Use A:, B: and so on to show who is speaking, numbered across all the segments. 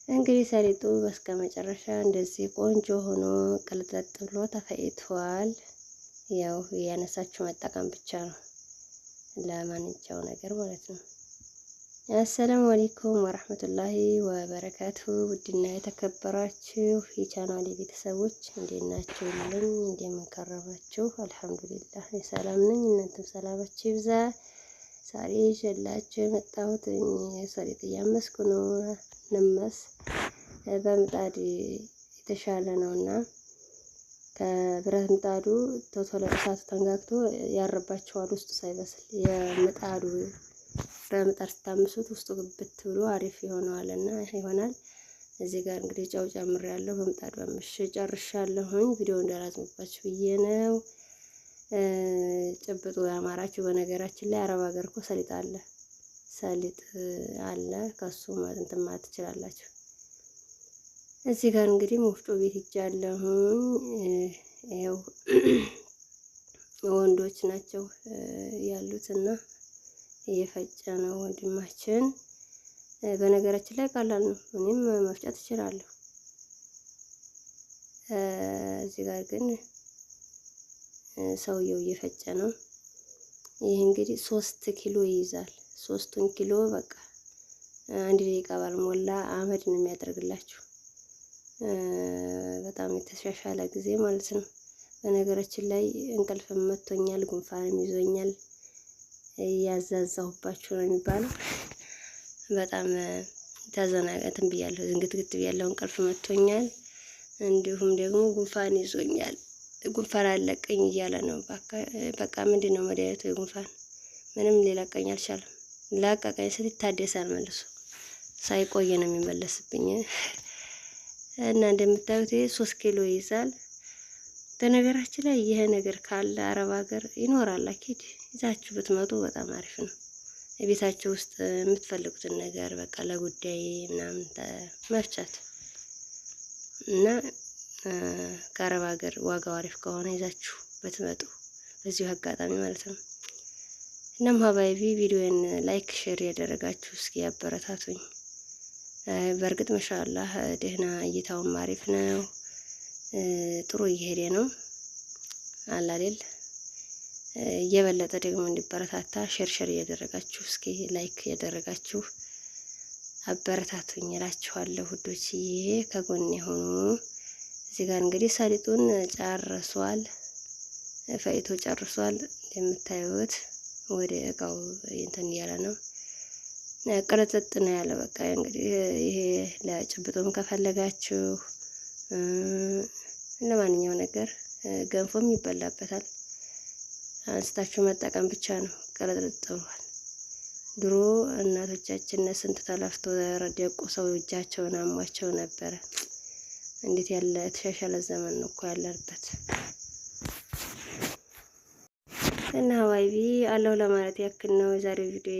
A: እንግዲህ ሰሊጡ በስተመጨረሻ እንደዚህ ቆንጆ ሆኖ ቅልጥልጥ ብሎ ተፈጭቷል። ያው ያነሳችሁ መጠቀም ብቻ ነው ለማንኛው ነገር ማለት ነው። አሰላሙ አለይኩም ወራህመቱላሂ ወበረካቱ። ውድና የተከበራችሁ የቻናሌ ቤተሰቦች እንዴት ናችሁ? ልኝ እንደምንከረማችሁ አልሐምዱሊላህ ሰላም ነኝ። እናንተም ሰላማችሁ ይብዛ። ዛሬ ይዤላችሁ የመጣሁት ሰሊጥ እያመስኩ ነው። ንመስ በምጣድ የተሻለ ነውና ከብረት ምጣዱ ቶሎ እሳቱ ተንጋግቶ ያረባቸዋል ውስጡ ሳይበስል የምጣዱ በምጣድ ስታምሱት ውስጡ ግብት ብሎ አሪፍ ይሆናል። እዚህ ጋር እንግዲህ ጨው ጨምሬያለሁ። በምጣዱ አምሼ ጨርሻለሁኝ። ቪዲዮ እንዳላዝምባችሁ ብዬ ነው። ጭብጡ ያማራችሁ በነገራችን ላይ አረብ ሀገር እኮ ሰሊጥ አለ ከሱ እንትን ማለት ትችላላችሁ። እዚህ ጋር እንግዲህ ወፍጮ ቤት ሄጃለሁኝ። ያው ወንዶች ናቸው ያሉትና እየፈጨ ነው ወንድማችን። በነገራችን ላይ ቀላል ነው፣ እኔም መፍጨት እችላለሁ። እዚህ ጋር ግን ሰውየው እየፈጨ ነው። ይህ እንግዲህ 3 ኪሎ ይይዛል። 3ቱን ኪሎ በቃ 1 ደቂቃ ባልሞላ አመድ ነው የሚያደርግላችሁ። በጣም የተሻሻለ ጊዜ ማለት ነው። በነገራችን ላይ እንቅልፍም መጥቶኛል፣ ጉንፋንም ይዞኛል። ያዛዛሁባችሁ ነው የሚባለው። በጣም ተዘናጋትን ብያለሁ፣ ዝንግትግት ብያለሁ። እንቅልፍ መጥቶኛል፣ እንዲሁም ደግሞ ጉንፋን ይዞኛል። ጉንፋን አለቀኝ እያለ ነው። በቃ ምንድነው መድኃኒቱ? የጉንፋን ምንም ሊለቀኝ አልቻለም። ላቀቀኝ ስል ይታደሳል መልሶ፣ ሳይቆየ ነው የሚመለስብኝ። እና እንደምታዩት ይሄ 3 ኪሎ ይይዛል። በነገራችን ላይ ይሄ ነገር ካለ አረብ ሀገር ይኖራል። አኪድ ይዛችሁ ብትመጡ በጣም አሪፍ ነው። ቤታችሁ ውስጥ የምትፈልጉትን ነገር በቃ ለጉዳይ ምናምን መፍጨት እና ከአረብ ሀገር ዋጋው አሪፍ ከሆነ ይዛችሁ ብትመጡ በዚሁ አጋጣሚ ማለት ነው። እናም ሀባይቢ ቪዲዮን ላይክ ሼር ያደረጋችሁ እስኪ ያበረታቱኝ። በእርግጥ ማሻአላህ ደህና እይታውም አሪፍ ነው። ጥሩ እየሄደ ነው አላል እየበለጠ ደግሞ እንዲበረታታ ሼር እያደረጋችሁ እስኪ ላይክ ያደረጋችሁ አበረታቱኝ እላችኋለሁ ውዶችዬ፣ ከጎን የሆኑ። እዚህ ጋር እንግዲህ ሰሊጡን ጨርሷል፣ ፈይቶ ጨርሷል። እንደምታዩት ወደ እቃው እንትን እያለ ነው፣ ቅልጥጥ ነው ያለ። በቃ እንግዲህ ይሄ ለጭብጡም ከፈለጋችሁ ለማንኛው ነገር ገንፎም ይበላበታል። አንስታችሁ መጠቀም ብቻ ነው። ቅልጥጥ ብሏል። ድሮ እናቶቻችን ስንት ተለፍቶ ረደቁ ሰው እጃቸውን አሟቸው ነበረ። እንዴት ያለ የተሻሻለ ዘመን ነው እኮ ያለበት። እና ሀዋይቢ አለው ለማለት ያክል ነው የዛሬው ቪዲዮ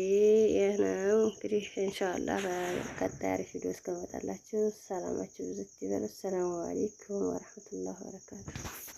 A: ይህ ነው። እንግዲህ ኢንሻአላህ በቀጣይ አሪፍ ቪዲዮ እስከመጣላችሁ ሰላማችሁ ብዝት ይበል። ሰላም አለይኩም ወራህመቱላሂ ወበረካቱ።